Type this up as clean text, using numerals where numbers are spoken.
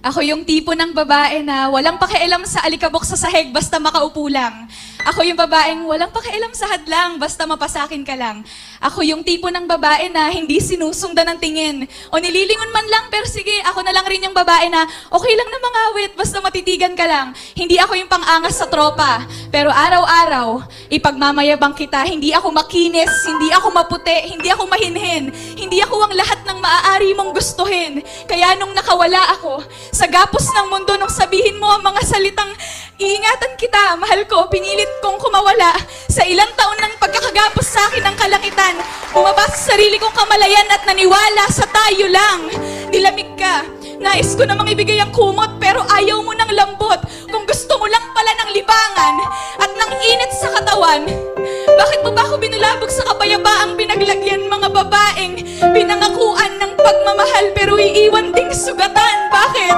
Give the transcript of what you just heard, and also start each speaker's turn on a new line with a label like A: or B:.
A: Ako yung tipo ng babae na walang pakialam sa alikabok sa sahig basta makaupo lang. Ako yung babaeng walang pakialam sa hadlang basta mapasakin ka lang. Ako yung tipo ng babae na hindi sinusundan ng tingin. O nililingon man lang, pero sige, ako na lang rin yung babae na okay lang na mangawit basta matitigan ka lang. Hindi ako yung pang-angas sa tropa. Pero araw-araw, ipagmamayabang kita. Hindi ako makinis, hindi ako maputi, hindi ako mahinhin. Hindi ako ang lahat ng maaari mong gustuhin. Kaya nung nakawala ako, sa gapos ng mundo nung sabihin mo ang mga salitang iingatan kita, mahal ko, pinilit kong kumawala. Sa ilang taon ng pagkakagapos sa akin ng kalangitan, bumaba sa sarili kong kamalayan at naniwala sa tayo lang. Nilamig ka. Nais ko namang ibigay ang kumot pero ayaw mo ng lambot. Kung gusto mo lang pala ng libangan at ng init sa katawan, bakit mo ba ako binulabog sa kapayabaang pinaglagyan mga babaeng pinangakuan ng pagmamahal pero iiwan ding sugatan? Bakit?